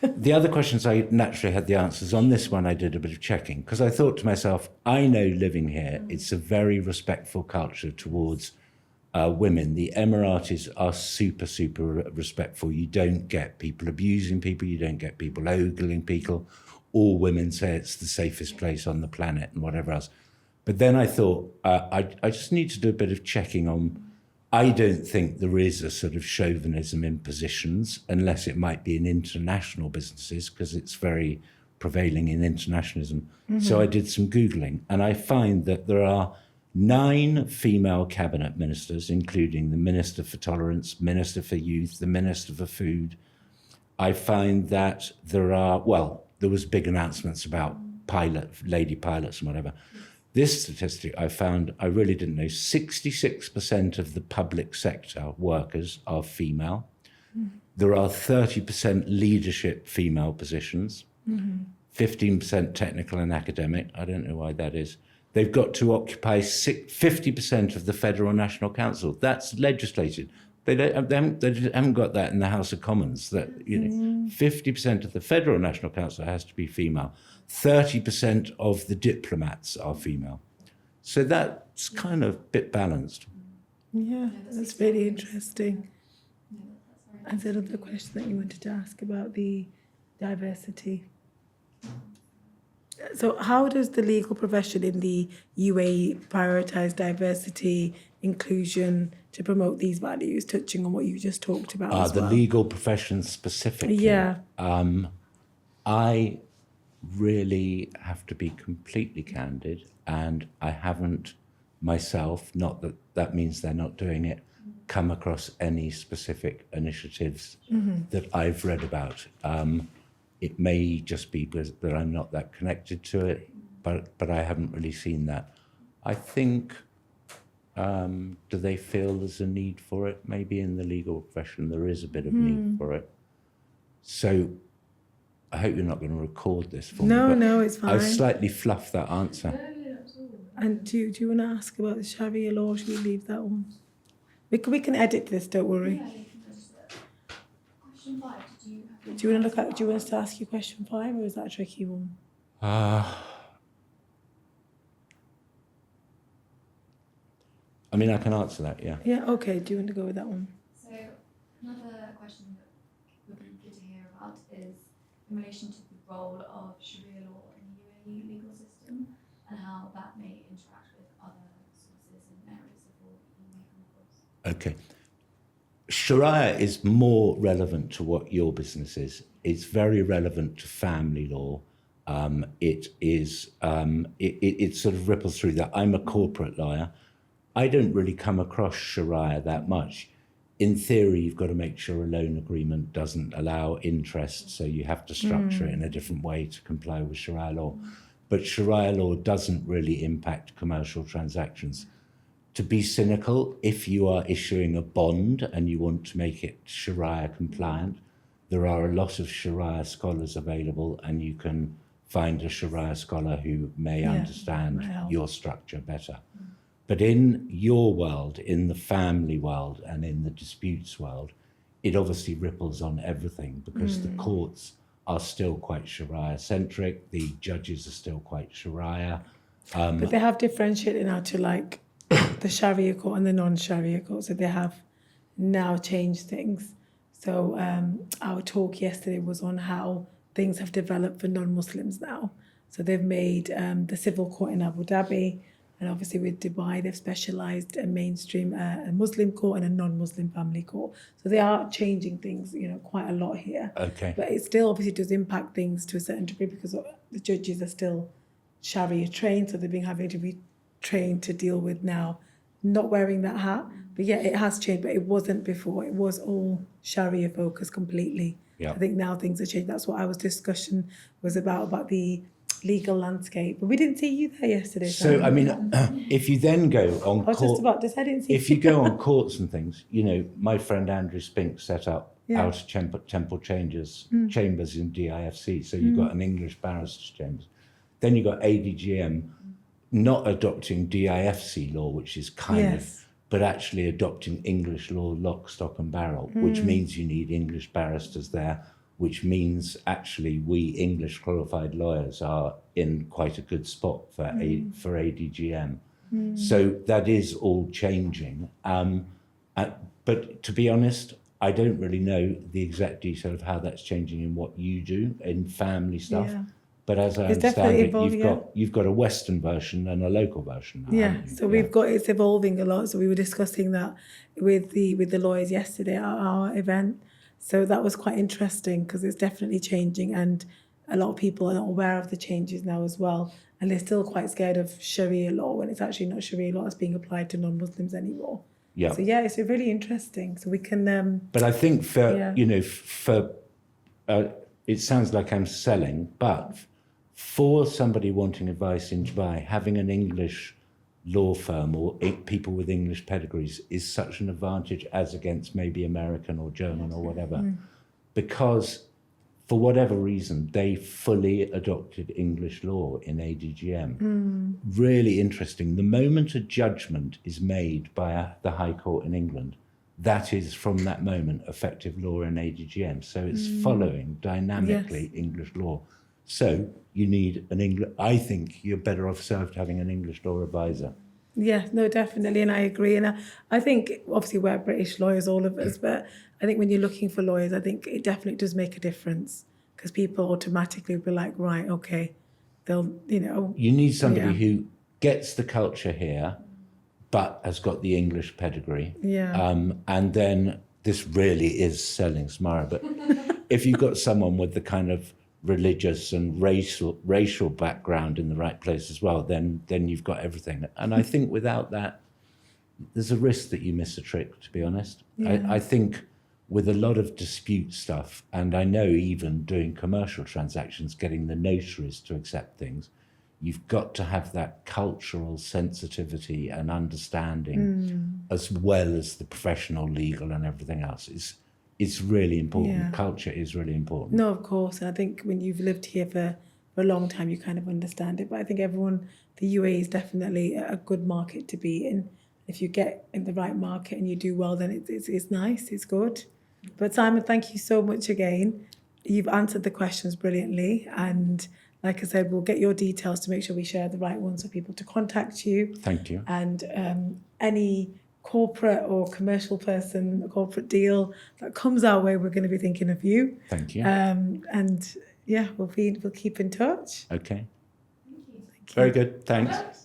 The other questions I naturally had the answers. On this one, I did a bit of checking because I thought to myself, I know living here, it's a very respectful culture towards women. The Emiratis are super, super respectful. You don't get people abusing people. You don't get people ogling people. All women say it's the safest place on the planet and whatever else. But then I thought, I just need to do a bit of checking on. I don't think there is a sort of chauvinism in positions, unless it might be in international businesses, because it's very prevailing in internationalism. Mm-hmm. So I did some Googling, and I find that there are 9 female cabinet ministers, including the Minister for Tolerance, Minister for Youth, the Minister for Food. I find that there was big announcements about lady pilots and whatever. This statistic I found, I really didn't know, 66% of the public sector workers are female. Mm-hmm. There are 30% leadership female positions, 15% technical and academic. I don't know why that is. They've got to occupy 50% of the Federal National Council. That's legislated. They haven't got that in the House of Commons. That 50% of the Federal National Council has to be female. 30% of the diplomats are female. So that's kind of a bit balanced. Yeah, that's very interesting. And then another question that you wanted to ask about the diversity. So how does the legal profession in the UAE prioritise diversity, inclusion to promote these values, touching on what you just talked about as well? The legal profession specifically? Yeah. I really have to be completely candid, and I haven't myself, not that that means they're not doing it, come across any specific initiatives that I've read about. It may just be because that I'm not that connected to it, but I haven't really seen that. I think, do they feel there's a need for it? Maybe in the legal profession there is a bit of need for it. So I hope you're not going to record this for me. No, it's fine. I've slightly fluffed that answer. And do you want to ask about the Sharia law? Should we leave that one? We can edit this, don't worry. Question 5, do you want us to ask you question 5, or is that a tricky one? I mean, I can answer that, yeah. Yeah, okay. Do you want to go with that one? So another question that would be good to hear about is in relation to the role of Sharia law in the UAE legal system and how that may interact with other sources and areas of law that you may come across. Okay. Sharia is more relevant to what your business is. It's very relevant to family law. It sort of ripples through that. I'm a corporate lawyer. I don't really come across Sharia that much. In theory, you've got to make sure a loan agreement doesn't allow interest, so you have to structure it in a different way to comply with Sharia law. But Sharia law doesn't really impact commercial transactions. To be cynical, if you are issuing a bond and you want to make it Sharia compliant, there are a lot of Sharia scholars available, and you can find a Sharia scholar who may understand your structure better. But in your world, in the family world and in the disputes world, it obviously ripples on everything because the courts are still quite Sharia-centric, the judges are still quite Sharia. But they have differentiated now to like the Sharia court and the non-Sharia court, so they have now changed things. So our talk yesterday was on how things have developed for non-Muslims now. So they've made the civil court in Abu Dhabi, and obviously with Dubai, they've specialised a mainstream a Muslim court and a non-Muslim family court. So they are changing things, quite a lot here. Okay. But it still obviously does impact things to a certain degree because the judges are still Sharia trained, so they've been having to be trained to deal with now not wearing that hat. But yeah, it has changed, but it wasn't before. It was all Sharia focused completely. Yeah. I think now things have changed. That's what our discussion was about the legal landscape. But we didn't see you there yesterday. So, I mean, if you then go on I was just about to say, I didn't see if you go on courts and things, my friend Andrew Spink set up Outer Temple Chambers in DIFC. So you've got an English barrister's chambers. Then you've got ADGM not adopting DIFC law, which is kind of, but actually adopting English law, lock, stock and barrel, which means you need English barristers there. which means actually we English qualified lawyers are in quite a good spot for for ADGM. So that is all changing. But to be honest, I don't really know the exact detail of how that's changing in what you do in family stuff. Yeah. But as I It's understand definitely it, evolving, you've got a Western version and a local version. Now, Yeah, haven't you? so we've got, it's evolving a lot. So we were discussing that with the lawyers yesterday at our event. So that was quite interesting because it's definitely changing, and a lot of people are not aware of the changes now as well. And they're still quite scared of Sharia law when it's actually not Sharia law that's being applied to non-Muslims anymore. Yeah. So yeah, it's really interesting. So we can. But I think for Yeah. you know for it sounds like I'm selling, but for somebody wanting advice in Dubai, having an English law firm or people with English pedigrees is such an advantage as against maybe American or German or whatever, because for whatever reason they fully adopted English law in ADGM. Really interesting. The moment a judgment is made by the High Court in England, that is from that moment effective law in ADGM. So it's following dynamically English law. So you need an English. I think you're better off served having an English law advisor. Yeah, no, definitely, and I agree. And I think obviously we're British lawyers, all of us, but I think when you're looking for lawyers, I think it definitely does make a difference because people automatically will be like, right, okay, they'll, You need somebody Yeah. who gets the culture here, but has got the English pedigree. Yeah. And then this really is selling Smara. But if you've got someone with the kind of religious and racial background in the right place as well, then you've got everything. And I think without that, there's a risk that you miss a trick, to be honest. Yeah. I think with a lot of dispute stuff, and I know even doing commercial transactions, getting the notaries to accept things, you've got to have that cultural sensitivity and understanding as well as the professional, legal and everything else. It's really important. Yeah. Culture is really important. No, of course. And I think when you've lived here for a long time, you kind of understand it. But I think the UAE is definitely a good market to be in. If you get in the right market and you do well, then it's nice, it's good. But Simon, thank you so much again. You've answered the questions brilliantly. And like I said, we'll get your details to make sure we share the right ones for people to contact you. Thank you. And any corporate or commercial person, a corporate deal that comes our way, we're going to be thinking of you. Thank you. And yeah, we'll keep in touch. Okay. Thank you. Very good. Thanks.